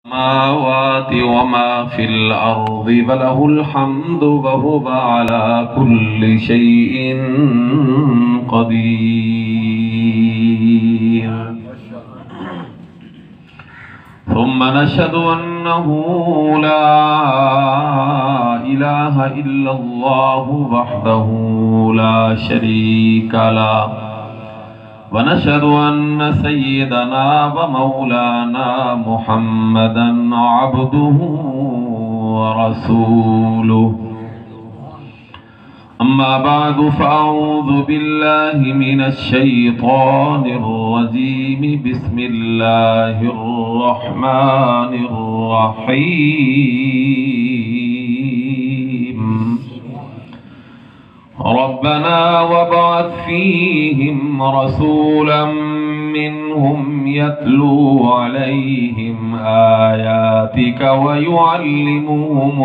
السماوات وما في الأرض وله الحمد وهو على كل شيء قدير. ثم نشهد أنه لا إله إلا الله وحده لا شريك له، ونشهد أن سيدنا ومولانا محمدا عبده ورسوله. أما بعد، فأعوذ بالله من الشيطان الرجيم. بسم الله الرحمن الرحيم. ربنا وابعث فيهم رسولا منهم يتلو عليهم آياتك ويعلمهم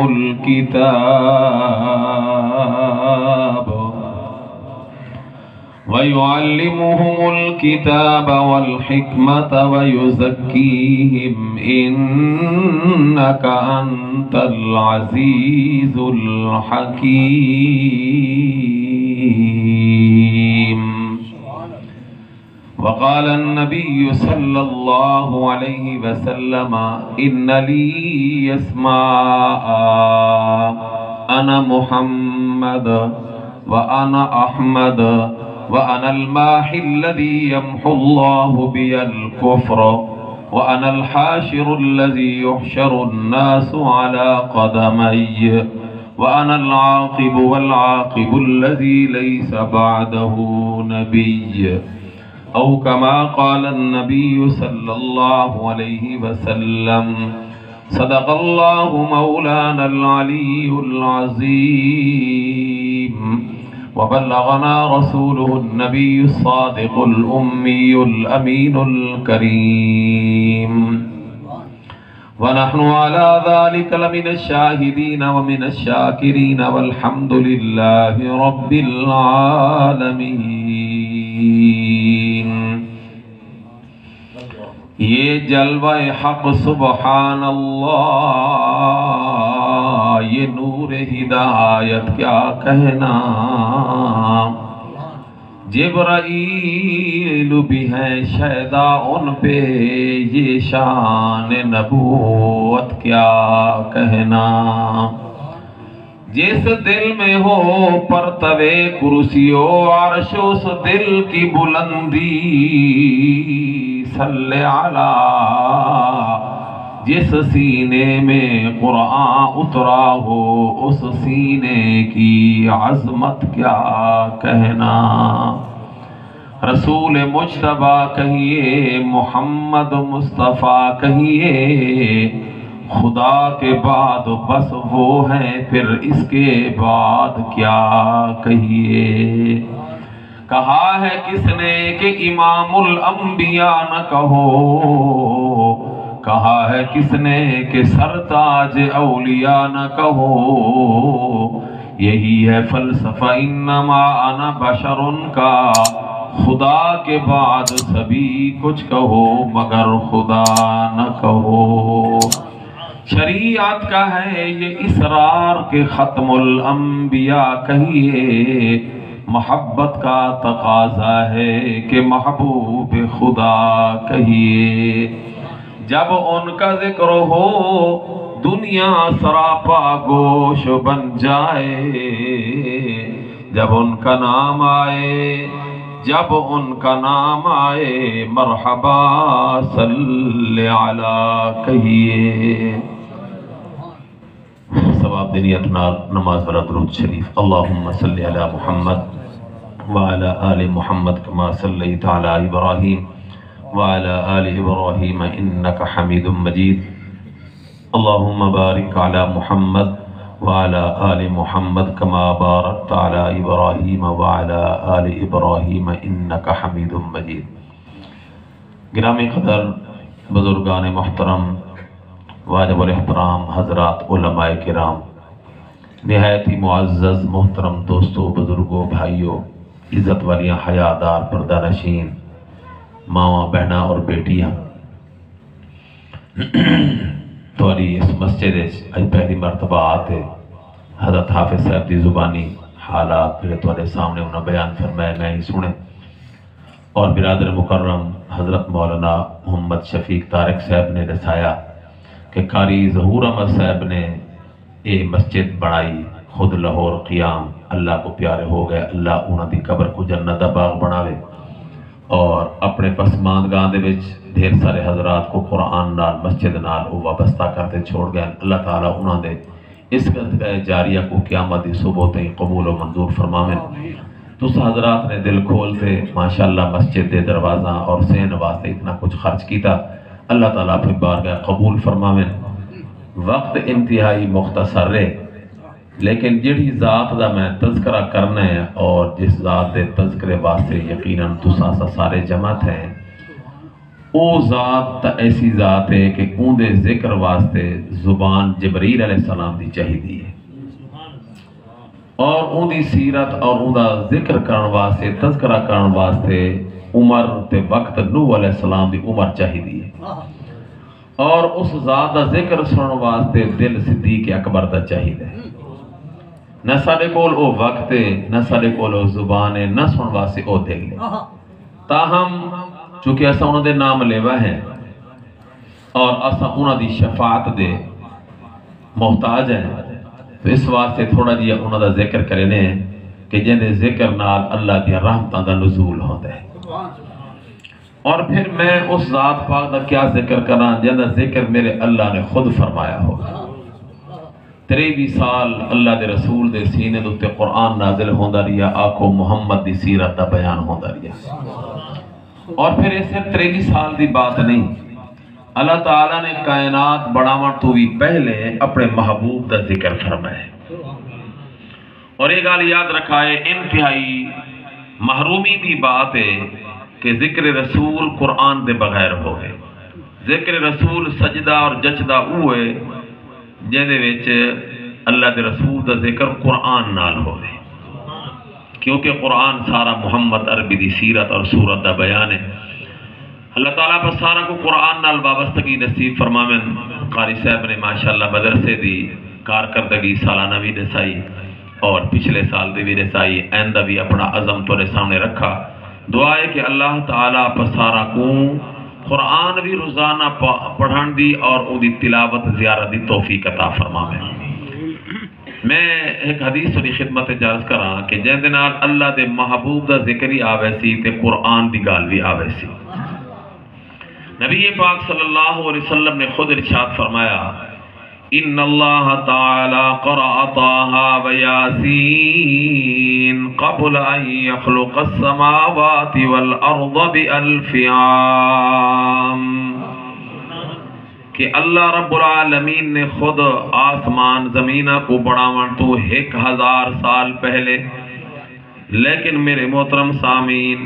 الكتاب والحكمة ويزكيهم إنك أنت العزيز الحكيم. وقال النبي صلى الله عليه وسلم: إن لي يسماء أنا محمد وأنا أحمد وأنا الماحي الذي يمحو الله بي الكفر وأنا الحاشر الذي يحشر الناس على قدمي وأنا العاقب والعاقب الذي ليس بعده نبي، أو كما قال النبي صلى الله عليه وسلم. صدق الله مولانا العلي العظيم، وبلغنا رسوله النبي الصادق الأمي الأمين الكريم، ونحن على ذلك لمن الشاهدين ومن الشاكرين، والحمد لله رب العالمين. یہ جلوہ حق سبحان اللہ، یہ نور ہدایت کیا کہنا، جبرائیل بھی ہیں شہدا ان پہ، یہ شان نبوت کیا کہنا. جس دل میں ہو پرتوے کرسی و عرش، اس دل کی بلندی صلی علی. جس سینے میں قرآن اترا ہو، اس سینے کی عظمت کیا کہنا. رسول مجتبیٰ کہیے، محمد مصطفیٰ کہیے، خدا کے بعد بس وہ ہیں، پھر اس کے بعد کیا کہیے. کہا ہے کس نے کہ امام الانبیاء نہ کہو، کہا ہے کس نے کہ سرتاج اولیاء نہ کہو. یہی ہے فلسفہ انما انا بشر کا، خدا کے بعد سبھی کچھ کہو مگر خدا نہ کہو. شریعت کا ہے یہ اسرار کے ختم الانبیاء کہیے، محبت کا تقاضا ہے کہ محبوب خدا کہیے. جب ان کا ذکر ہو دنیا سراپا گوش بن جائے، جب ان کا نام آئے، جب ان کا نام آئے، مرحبا صلی علی کہیے. ثواب دنیت نال نماز برا درود شریف. اللہم صلی علی محمد وعلی آل محمد کما صلیت علی ابراہیم وعلی آل ابراہیم انکا حمید مجید. اللہم بارک علی محمد وعلی آل محمد کما بارکت علی ابراہیم وعلی آل ابراہیم انکا حمید مجید. گرامی قدر بزرگان محترم، واجب الاحترام حضرات علماء کرام، نہایت ہی معزز محترم دوستو، بزرگوں، بھائیوں، عزت والیاں، حیادار، پردہ نشین، ماواں، بہناں اور بیٹیاں، تواری اس مسجد اج پہلی مرتبہ آتے حضرت حافظ صاحب دی زبانی حالات میرے توارے سامنے انہوں بیان فرمائے میں ہی سنے، اور برادر مکرم حضرت مولانا محمد شفیق طارق صاحب نے دسایا کہ قاری ظہور احمد صاحب نے یہ مسجد بنائی، خود لاہور قیام، اللہ کو پیارے ہو گئے، اللہ انہوں دی قبر کو جنت دا باغ بناوے، اور اپنے پسماندگاہ دے وچ ڈھیر سارے حضرات کو قرآن نال مسجد نال وہ وابستہ کرتے چھوڑ گئے۔ اللہ تعالیٰ انہوں نے اس صدقہ جاریہ کو قیامت دی صبح تئیں قبول و منظور فرماویں۔ تو حضرات نے دل کھولتے ماشاءاللہ مسجد دے دروازہ اور سین واسطے اتنا کچھ خرچ کیتا، اللہ تعالیٰ پھر بارگاہ قبول فرماویں۔ وقت انتہائی مختصر رہے، لیکن جڑی ذات دا میں تذکرہ کرنا ہے اور جس ذات دے تذکرے واسطے یقیناً تساں سارے جمع ہیں، او ذات تا ایسی ذات ہے کہ اون دے ذکر واسطے زبان جبریل علیہ السلام دی چاہیدی ہے، اور اون دی سیرت اور اون دا ذکر کرن واسطے تذکرہ کرن واسطے عمر تے وقت نوح علیہ السلام دی عمر چاہیدی ہے، اور اس ذات دا ذکر سنن واسطے دل صدیق اکبر دا چاہیدہ ہے۔ نہ ساڑے کول او وقت ہے، نہ ساڑے کول او زبان ہے، نہ سن واسے او دل ہے، تاہم چونکہ ایسا انہوں دے نام لیوا ہے اور ایسا انہوں دی شفاعت دے محتاج ہیں، تو اس واسطے تھوڑا جی انہوں دا ذکر کرنے ہیں کہ جن دے ذکر نال اللہ دیا رحمتاں دا نزول ہوتا ہے۔ اور پھر میں اس ذات پاک دا کیا ذکر کرنا جن دا ذکر میرے اللہ نے خود فرمایا ہوگا۔ 23 سال اللہ دے رسول دے سینے دوتے قرآن نازل ہوندہ ریا، آکھو محمد دی سیرت دا بیان ہوندہ ریا، اور پھر اسے 23 سال دی بات نہیں، اللہ تعالیٰ نے کائنات بڑھاون تو بھی پہلے اپنے محبوب دا ذکر فرمائے، اور یہ گال یاد رکھائے انتہائی محرومی دی بات ہے کہ ذکر رسول قرآن دے بغیر ہوئے، ذکر رسول سجدہ اور جچدہ ہوئے جیدے ویچ اللہ دے رسول دا ذکر قرآن نال ہوئے، کیونکہ قرآن سارا محمد عربی دی سیرت اور صورت دا بیان ہے۔ اللہ تعالیٰ پر سارا کو قرآن نال وابستگی نصیب فرماویں۔ قاری صاحب نے ماشاءاللہ مدرسے دی کارکردگی سالانہ بھی دسائی اور پچھلے سال دی بھی دسائی، آئندہ بھی اپنا عزم تورے سامنے رکھا۔ دعا ہے کہ اللہ تعالیٰ پر سارا کو قرآن بھی روزانہ پڑھن دی اور او دی تلاوت زیارت دی توفیق عطا فرماویں۔ میں ایک حدیث دی خدمت جارز کراں کہ جن دنال اللہ دے محبوب دا ذکری آوے سی تے قرآن دی گال بھی آوے سی۔ نبی پاک صلی اللہ علیہ وسلم نے خود ارشاد فرمایا، ان اللہ تعالی قرأ طٰہٰ و یاسین قبل ان یخلق السماوات والارض بألف عام، کہ اللہ رب العالمین نے خود آسمان زمینہ کو بڑھاون تو 1000 سال پہلے، لیکن میرے محترم سامعین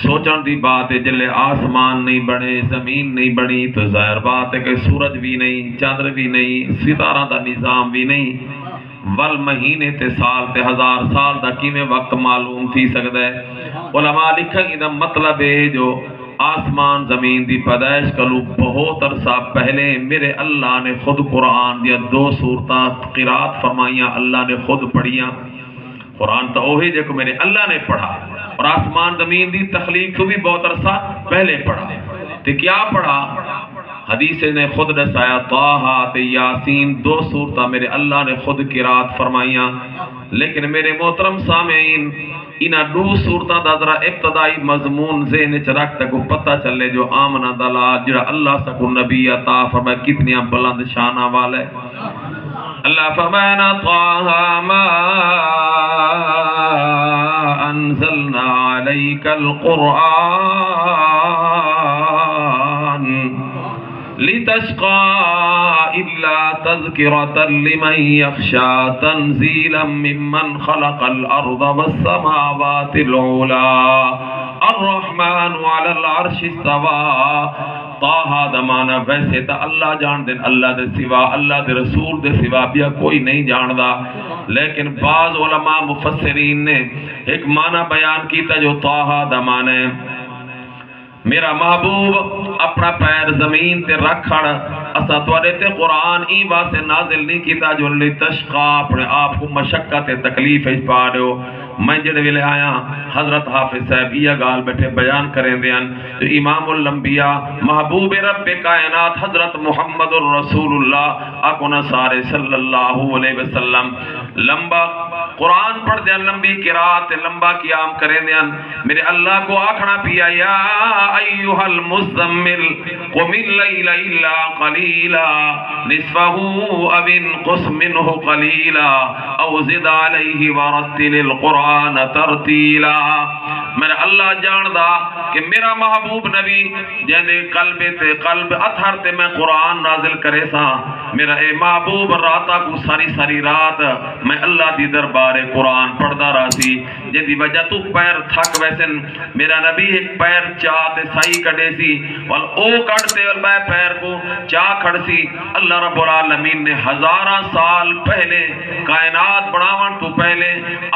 سوچن دی بات ہے جلے آسمان نہیں بنے، زمین نہیں بنی، تو ظاہر بات ہے کہ سورج بھی نہیں، چاندر بھی نہیں، ستارہ دا نظام بھی نہیں، ول مہینے تے سال تے 1000 سال دا کیویں وقت معلوم تھی سکتا ہے۔ علماء لکھا کہ دا مطلب ہے جو آسمان زمین دی پیدائش کلو بہت عرصہ پہلے میرے اللہ نے خود قرآن دیا 2 سورتاں قرات فرمائیاں، اللہ نے خود پڑھیاں۔ قرآن تو وہی جو میرے اللہ نے پڑھا، اور آسمان زمین دی تخلیق تو بھی بہت عرصہ پہلے پڑھا۔ تو کیا پڑھا؟ حدیث نے خود دسایا طٰہٰ تے یاسین 2 سورتاں میرے اللہ نے خود قرات فرمائیاں، لیکن میرے محترم سامعین انہاں 2 سورتاں دا ذرا ابتدائی مضمون ذہن چ رکھ تک پتہ چلے جو آمنہ دلا جڑا اللہ سکو نبی عطا فرمائے کتنی بلند شانہ والے۔ اللہ فرمائنا طٰہٰ ما انزلنا علیک القرآن لتشقى إلا تذكرة لمن يخشى تنزيلا ممن خلق الأرض والسماوات العلى الرحمن على العرش استوى۔ طٰہٰ دمانا ویسے تا اللہ جان دن اللہ دے سوا، اللہ دے رسول دے سوا بیا کوئی نہیں جاندہ، لیکن بعض علماء مفسرین نے ایک معنی بیان کیتا جو طٰہٰ دمانے میرا محبوب اپنا پیر زمین تے رکھڑ اسا توڑے تے قرآن ای واسے نازل نہیں کیتا جو لتشقا اپنے آپ کو مشقت تکلیف اچ پا دیو. میں جڑے ویلے آیا حضرت حافظ صاحب یہ گال بیٹھے بیان کریں دیاں جو امام الانبیاء محبوب رب کائنات حضرت محمد الرسول اللہ اکونا سارے صلی اللہ علیہ وسلم لمبا قرآن پڑھ دیاں لمبی قرات لمبا قیام کریں دیاں میرے اللہ کو آکھنا پیا یا ایوہ المزمل قم اللیل الا قلیلا نصفہ او انقص منہ قلیلا او زد علیہ ورتل القرآن ترتیلا. میرا اللہ جاندہ کہ میرا محبوب نبی جیندے قلب تے قلب اتھر تے میں قرآن نازل کرے سا. میرا اے محبوب راتا کو ساری رات میں اللہ دی دربار قرآن پڑھدا رہا سی جیندی وجہ تو پیر تھک ویسن میرا نبی ایک پیر چاہ تے سائی کڑے سی وال او کڑتے وال میں پیر کو چاہ کھڑ سی. اللہ رب العالمین نے ہزاراں سال پہلے کائنات بناون تو پہلے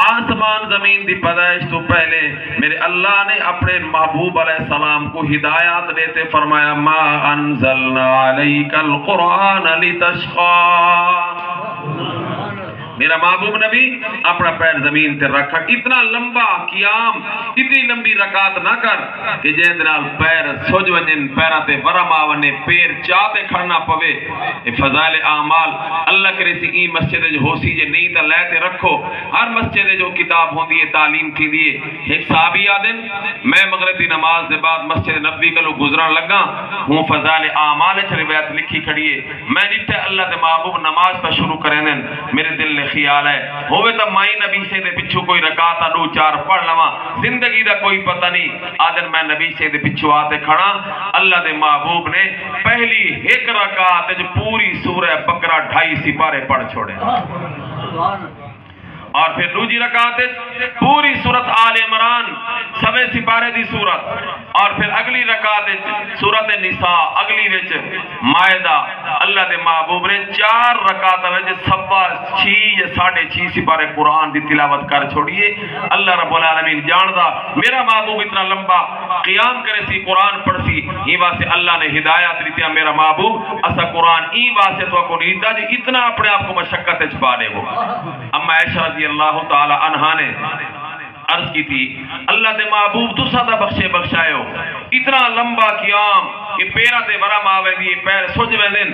آسمان زمین دی پیدائش تو پہلے میرے اللہ نے اپنے محبوب علیہ السلام کو ہدایات دیتے فرمایا ما انزلنا علیک القرآن لتشقا. میرا محبوب نبی اپنا پیر زمین تے رکھا اتنا لمبا قیام اتنی لمبی رکعت نہ کر کہ جہاں دنال پیر سوج ونجن پیرہ تے ورم آونے پیر چاہتے کھڑنا پوے. فضائل اعمال اللہ کرے سی ای مسجد جو ہو سی جے نہیں تا لیتے رکھو. ہر مسجد جو کتاب ہوں دیئے تعلیم کی دیئے ایک صحابی آدن میں مغربی نماز دے بعد مسجد نبوی کا لوگ گزران لگا ہوں فضائل اعمال روایت لکھی کھڑیے میں نیٹے اللہ دے محبوب نماز پر شروع کریں دن میرے دل خیال ہے ہوئے تا مائی نبی سے دے پچھو کوئی رکعتا دو چار پڑھ لما زندگی دا کوئی پتہ نہیں آدن میں نبی سے دے پچھو آتے کھڑا اللہ دے محبوب نے پہلی ایک رکعت جو پوری سورہ بقرہ 2.5 سپارے پڑھ چھوڑے اور پھر دوسری رکعت پوری سورت آل عمران 7 سپارے دی سورت اور پھر اگلی رکعت سورت نساء اگلی وچ مائدہ اللہ دے محبوب نے 4 رکعت وچ 6 یا 6.5 سپارے قرآن دی تلاوت کر چھوڑیے. اللہ رب العالمین جاندہ میرا محبوب اتنا لمبا قیام کرے سی قرآن پڑھ سی ہی واسے اللہ نے ہدایات لیتے ہیں. میرا محبوب اسا قرآن ای واسے تو کو نہیں تھا جی اتنا اپنے آپ کو مشقت چھپا دے وہ. اما عائشہ رضی اللہ تعالی عنہ نے عرض کی تھی اللہ دے محبوب تو سادہ بخشائے ہو اتنا لمبا قیام کہ پیرہ تے ورم آوے دیئے پیر سج ویندن.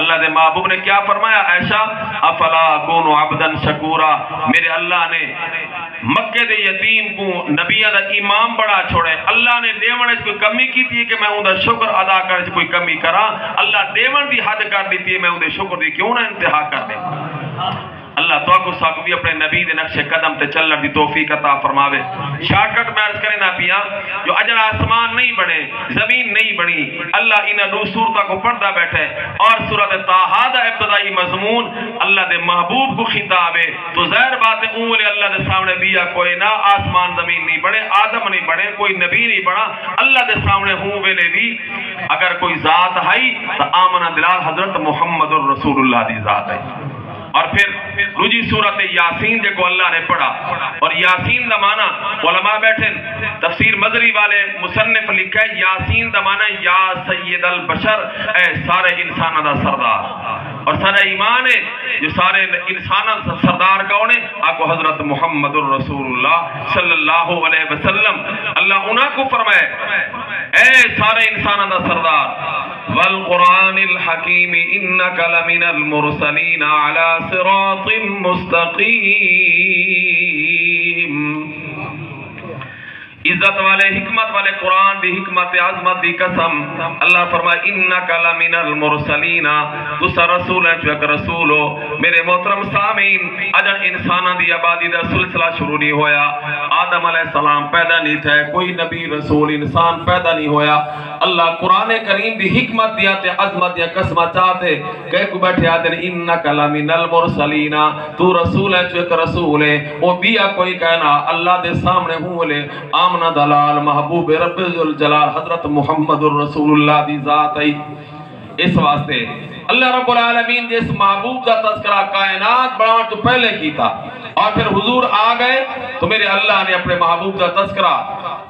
اللہ دے محبوب نے کیا فرمایا عائشہ افلا کونو عبدن شکورا میرے اللہ نے مکہ دے یتیم کو نبیہ دا امام بڑا چھوڑے. اللہ نے دیونے کوئی کمی کی تھی کہ میں ان دا شکر ادا کرنے کوئی کمی کرا. اللہ دیون دی حد کر دیتی ہے میں ان دے شکر دی کیوں نہ انتہا کر دیں. اللہ تو کو ساکو بھی اپنے نبی دے نقش قدم تے چلنے دی توفیق عطا فرماوے. شارٹ کٹ میں عرض کریں نا پیا جو اجر آسمان نہیں بنے زمین نہیں بنی اللہ انہا دو سورتہ کو پڑھتا بیٹھے اور سورت طٰہٰ دا ابتدائی مضمون اللہ دے محبوب کو خطابے تو ظاہر بات ہے اولے اللہ دے سامنے بیا کوئی نہ آسمان زمین نہیں بنے آدم نہیں بنے کوئی نبی نہیں بنا اللہ دے سامنے ہوں ویلے بھی اگر کوئی ذات ہے تو آمنہ دلال حضرت محمد الرسول اللہ دی ذات ہے. اور پھر رجی سورت یاسین جے کو اللہ نے پڑھا اور یاسین دا معنی علماء بیٹھیں تفسیر مدری والے مصنف لکھا ہے یاسین دا معنی یا سید البشر اے سارے انسانہ دا سردار اور سارے ایمان ہے جو سارے انسانہ دا سردار کون ہے آکو حضرت محمد الرسول اللہ صلی اللہ علیہ وسلم. اللہ انہاں کو فرمائے اے سارے انسانہ دا سردار والقرآن الحکیم انکا لمن المرسلین علی صراط مستقیم. عزت والے حکمت والے قرآن دی حکمت عظمت دی قسم اللہ فرمائے انکا لمن المرسلین تو سا رسول ہے جو ایک رسول ہو. میرے محترم سامین اجر انسانہ دی آبادی دا سلسلہ شروع نہیں ہویا آدم علیہ السلام پیدا نہیں تھے کوئی نبی رسول انسان پیدا نہیں ہویا. اللہ قرآن کریم دی حکمت دیا تے عظمت دیا قسمت چاہتے کہ کو بیٹھے آدھر انکا لمن المرسلین تو رسول ہے جو ایک رسول ہے وہ بیا کوئی کہنا اللہ دے سامنے ہوں لے آمنہ دلال محبوب رب الجلال حضرت محمد الرسول اللہ دی ذات ہے. اس واسطے اللہ رب العالمین جس محبوب دا تذکرہ کائنات بڑھاؤں تو پہلے کی تھا اور پھر حضور آ گئے تو میرے اللہ نے اپنے محبوب دا تذکرہ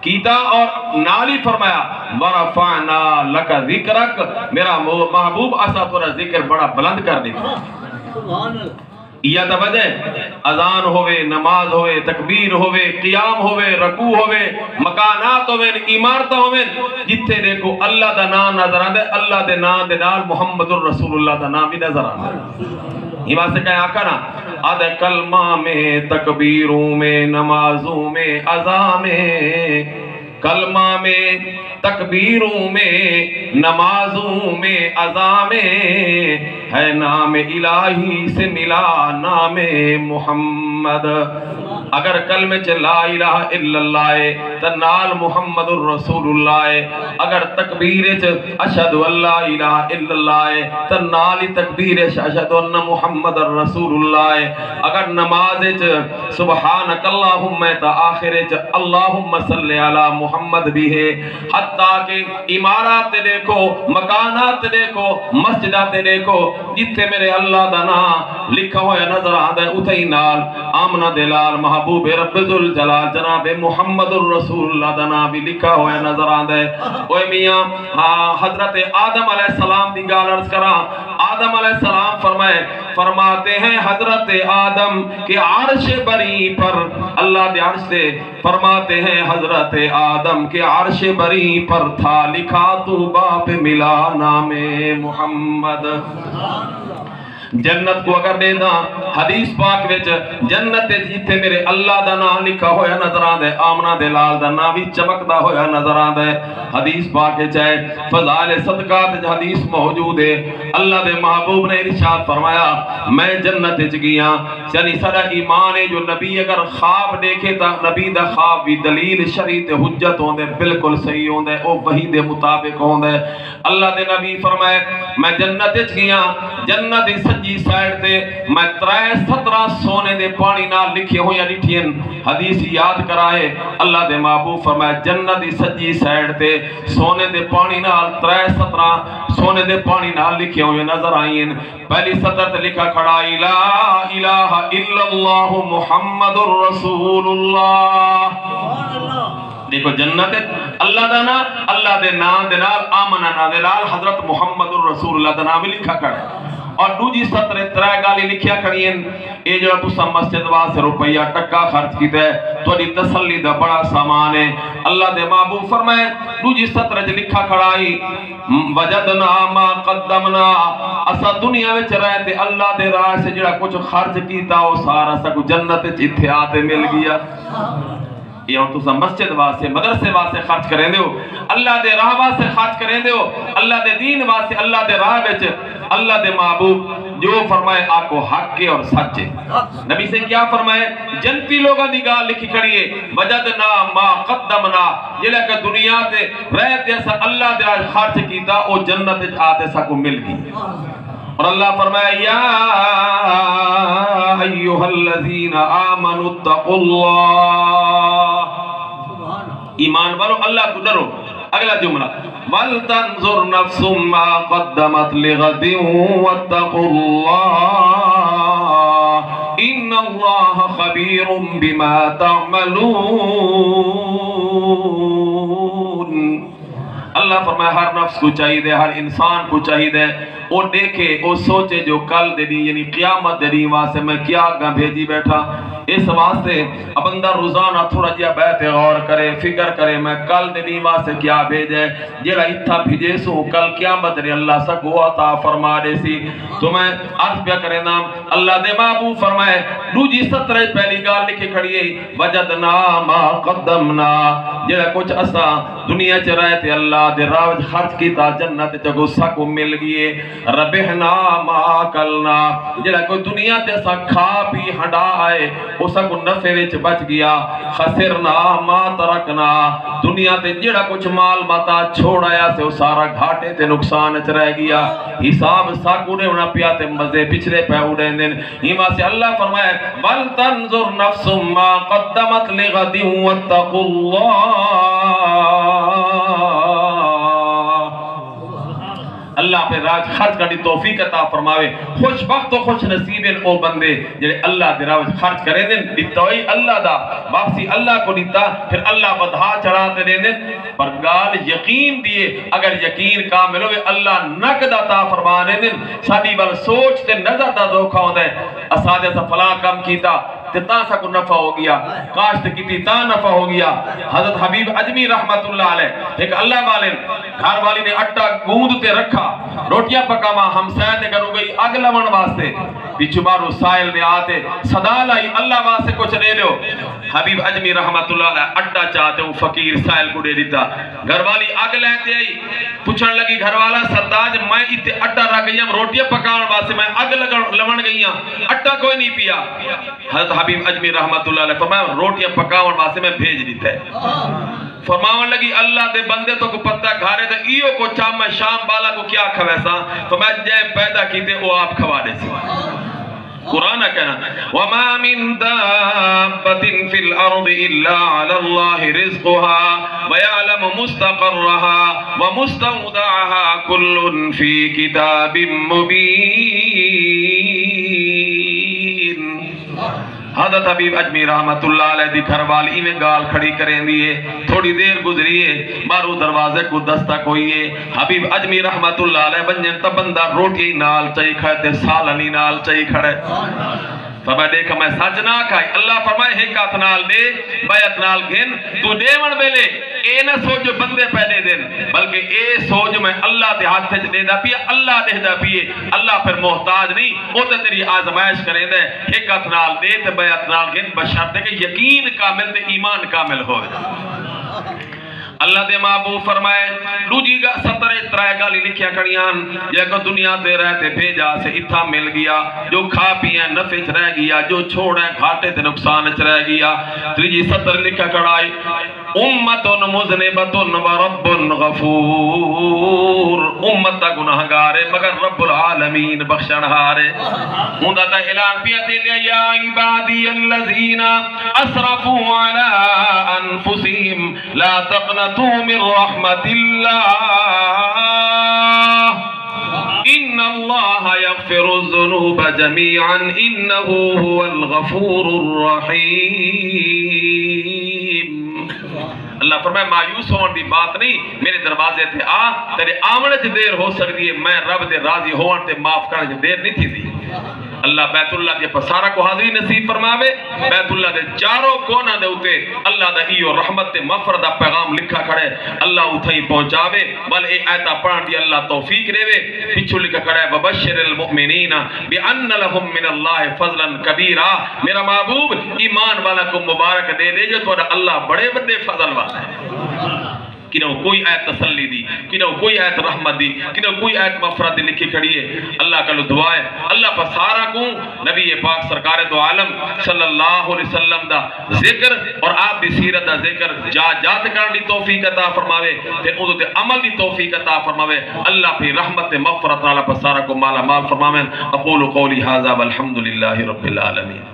کیتا اور نالی فرمایا ورفعنا لک ذکرک، میرا محبوب اسا تورا ذکر بڑا بلند کر دی. سبحان اللہ. یا توجہ اذان ہوئے، نماز ہوئے، تکبیر ہوئے، قیام ہوئے، رکوع ہوئے، مکانات ہوئے، عمارتاں ہوئے، جتھے دیکھو اللہ دا نام نظر آندے، اللہ دے نام دے نال محمد الرسول اللہ دا نام بھی نظر آندے. یہ واسطے کہیں آقا نا آدھے کلمہ میں، تکبیروں میں، نمازوں میں، اذان میں، کلمہ میں، تکبیروں میں، نمازوں میں، اذان میں ہے نام الہی سے ملا نام محمد. اگر کلمے چ لا الہ الا اللہ ہے تو نال محمد الرسول اللہ ہے. اگر تکبیر چ اشہد ان لا الہ الا اللہ ہے تو نال تکبیر اشہد ان محمد الرسول اللہ ہے. اگر نماز چ سبحانک اللہم تو آخر چ اللہم صلی علی محمد بھی ہے. حتیٰ کہ عمارات دیکھو، مکانات دیکھو، مسجدات دیکھو، جتھے میرے اللہ دا نام لکھا ہوا نظر آتا ہے اتھے نال آمنہ دلال محبوب رب ذوالجلال جناب محمد الرسول اللہ دا نام بھی لکھا ہوا نظر آتا ہے. اوے میاں حضرت آدم علیہ السلام دی گال عرض کراں. آدم علیہ السلام فرماتے ہیں حضرت آدم کے عرش بری پر، اللہ دے عرش سے فرماتے ہیں حضرت آدم کے عرش بری پر تھا لکھا تو باپ ملا نام محمد. جنت کو اگر دے دا حدیث پاک وچ جنت جیتے میرے اللہ دا نام لکھا ہویا نظر آندے، آمنہ دلال دا نام بھی چمکدا ہویا نظر آندے. حدیث پاک چاہے فضائل صدقات حدیث موجود ہے. اللہ دے محبوب نے ارشاد فرمایا میں جنت چ گیا. یعنی سارا ایمان ہے جو نبی اگر خواب دیکھے تا نبی دا خواب بھی دلیل شرعی تے حجت ہوندے، بالکل صحیح ہوندے، او وحی دے مطابق ہوندے. اللہ دے نبی فرمائے میں جنت چ گیا، جنت سجی سائیڈ تے میں 17 سونے دے پانی نال لکھے ہویا ڈٹھین. حدیث یاد کرائے اللہ دے محبوب فرمایا جنت دی سجی سائیڈ تے سونے دے پانی نال 17 سونے دے پانی نال لکھے ہوئے نظر آئین. پہلی سطر تے لکھا کھڑا لا الہ الا اللہ محمد الرسول اللہ. دیکھو جنت اللہ دا نا، اللہ دے نام دے نال آمنہ نا دے نال حضرت محمد الرسول اللہ دا نام بھی لکھا کھڑا. اور دوجی سطر 3 گالی لکھیا کھڑی ہیں اے جو تسا مسجد واسطے روپیہ ٹکا خرچ کیتا ہے تہاڈی تسلی دا بڑا سامان ہے. اللہ دے محبوب فرمائے دوجی سطر وچ لکھا کھڑا ہے وجدنا ما قدمنا، اسا دنیا وچ رہے تے اللہ دے راہ سے جڑا کچھ خرچ کیتا او سارا سا کو جنت وچ ایتھے آتے مل گیا. یہ ہم تسا مسجد واسطے مدرسے واسطے خرچ کریں دیو، اللہ دے راہ واسطے خرچ کریں دیو، اللہ دے دین واسطے اللہ دے راہ وچ. اللہ دے محبوب جو فرمائے آکو حق کے اور سچے. نبی سے کیا فرمائے جنتی لوگاں دی گال لکھی کھڑی ہے وجدنا ما قدمنا، جلے کہ دنیا تے رہتے ایسا اللہ دے راہ خرچ کیتا او جنت آتے سا کو مل گئی. اور اللہ فرمایا یا ایوہ الذین آمنوا اتقوا اللہ، ایمان والو اللہ کو ڈرو. اگلا جملہ وَلْتَنْظُرْ نَفْسٌ مَا قَدَّمَتْ لِغَدٍ وَاتَّقُوا اللَّهَ إِنَّ اللَّهَ خَبِيرٌ بِمَا تَعْمَلُونَ. اللہ فرمایا ہر نفس کو چاہیے دے، ہر انسان کو چاہیے دے وہ دیکھے وہ سوچے جو کل دے دی یعنی قیامت دے دی واسطے میں کیا آگاں بھیجی بیٹھا. اس واسطے بندہ روزانہ تھوڑا جیا بیٹھ غور کرے، فکر کرے میں کل دے دی واسطے کیا بھیجے. جڑا اتھا بھیجے سو کل قیامت دے اللہ سکو عطا فرما دے سی. تو میں عرض پیا کرے نام اللہ دے محبوب فرمائے دوجی سطر پہلی گال لکھی کھڑی ہے وجدنا ما قدمنا، جڑا کچھ اسا دنیا چ رہے تے اللہ دے راہ وچ خرچ کیتا جنت چ گسا کو مل گئی. ربحنا ما کلنا، جڑا کوئی دنیا تے اسا کھا پی ہڈا آئے اسا کو نفع وچ بچ گیا. خسرنا ما ترکنا، دنیا تے جڑا کچھ مال متا چھوڑ آیا سے وہ سارا گھاٹے تے نقصان چ رہ گیا. حساب ساکو نے ہونا پیا تے مزے پچھلے پہ اڑے دین. ہیما سے اللہ فرمائے وَلْتَنْظُرْ نَفْسٌ مَا قَدَّمَتْ لِغَدٍ وَاتَّقُوا اللَّهَ. اللہ اللہ پہ راج خرچ کرنے توفیق عطا فرماوے خوش بخت و خوش نصیب او بندے جڑے اللہ دے راج خرچ کرے دیں دیتوئی اللہ دا واپسی اللہ کو دیتا پھر اللہ بدھا چڑھاتے دیں دیں پر گال یقین دیئے اگر یقین کامل ہوئے اللہ نقد عطا فرمانے دیں ساڑی بل سوچتے نظر دا دھوکھا ہوتا ہے اسادہ سا فلاں کام کیتا تا سا کو نفع ہو گیا کاشت کی تا نفع ہو گیا حضرت حبیب اجمی رحمت اللہ علیہ ایک اللہ والے گھر والی نے اٹا گوند تے رکھا روٹیاں پکاما ہمسائے تے کرو گئی اگ لمن واسطے پیچھو بارو سائل میں آتے صدا لائی اللہ واسطے کچھ دے دو حبیب اجمی رحمت اللہ علیہ اٹا چاہتے ہوں فقیر سائل کو دے دیتا گھر والی اگ لیتے آئی پوچھن لگی گھر والا سرداج میں اتے اٹا رکھ گئی ہم روٹیاں پکاون واسطے میں اگ لمن گئی ہوں اٹا کوئی نہیں پیا حضرت حبیب اجمی رحمت اللہ علیہ فرمایا روٹیاں پکاون واسطے میں بھیج دیتا ہے فرماون لگی اللہ دے بندے تو کو پتہ گھارے دے ایو کو چاہ میں شام بالا کو کیا کھویسا تو میں جے پیدا کیتے وہ آپ کھوا دے سی قرآن کہنا وَمَا مِن دَابَّةٍ فِي الْأَرْضِ إِلَّا عَلَى اللَّهِ رِزْقُهَا وَيَعْلَمُ مُسْتَقَرَّهَا وَمُسْتَوْدَعَهَا كُلٌّ فِي كِتَابٍ مُبِينٍ حضرت حبیب اجمی رحمت اللہ علیہ دی گھر والی میں گال کھڑی کریں دیئے تھوڑی دیر گزریے بارو دروازے کو دستک ہوئیے حبیب اجمی رحمت اللہ علیہ بنجن تا بندہ روٹی نال چاہی کھڑے تے سالنی نال چاہی کھڑے فرمائے دیکھا میں سچ نہ کھائی اللہ فرمائے حکات نال دے بیعت نال گھن تو دیون بیلے اے نہ سوچ بندے پیدے دین بلکہ اے سوچ میں اللہ دے ہاتھ سے دے دا پیے اللہ دے دا پیے اللہ پھر محتاج نہیں وہ تے تیری آزمائش کریں دے حکات نال دے تے بیعت نال گھن بشرط ہے کہ یقین کامل تے ایمان کامل ہوئے اللہ دے محبوب فرمائے دوجی گا 17 گالی لکھیا کھڑیاں یہ کو دنیا دے رہتے بھیجا سے اتھا مل گیا جو کھا پیئے نفع چ رہ گیا جو چھوڑے گھاٹے تے نقصان چ رہ گیا تریجی 17 لکھا کھڑائی امتن مذنبتن و رب غفور امتا گناہگارے مگر رب العالمین بخشنہارے ہوندہ تا اعلان پیتے لیا یا عبادی الذین اسرفوا علی انفسهم لا تقنطوا من رحمت اللہ ان اللہ یغفر الذنوب جميعا انه هو الغفور الرحیم اللہ فرمائے مایوس ہون دی بات نہیں میرے دروازے تھے تیرے آمنے سے دیر ہو سکتی ہے میں رب دے راضی ہون تے معاف کرنے سے دیر نہیں تھی دی اللہ بیت اللہ دے پسارہ کو حاضری نصیب فرماوے بیت اللہ دے چاروں کونا دے ہوتے اللہ دا ایو رحمت تے مغفرت دا پیغام لکھا کھڑے اللہ اتھائی پہنچاوے بل اے آیتہ پڑھن دی اللہ توفیق دے وے پچھو لکھا کھڑے وَبَشِّرِ الْمُؤْمِنِينَ بِأَنَّ لَهُم مِّنَ اللَّهِ فَضْلًا كَبِيرًا میرا محبوب ایمان والا کو مبارک دے دے جو تو اللہ بڑے بڑے فضل والا ہے کنہوں کوئی آیت تسلی دی کنہوں کوئی آیت رحمت دی کنہوں کوئی آیت مغفرت دی لکھی کھڑی ہے اللہ کا لو دعائے اللہ پر سارا کو نبی پاک سرکار دو عالم صلی اللہ علیہ وسلم دا ذکر اور آپ دی سیرت دا ذکر جات کرنے دی توفیق عطا فرماوے پھر ادھو تے عمل دی توفیق عطا فرماوے اللہ پہ رحمت مغفرت اللہ پر سارا کو مالا مال فرماوے اقول قولی ھذا والحمد للہ رب العالمین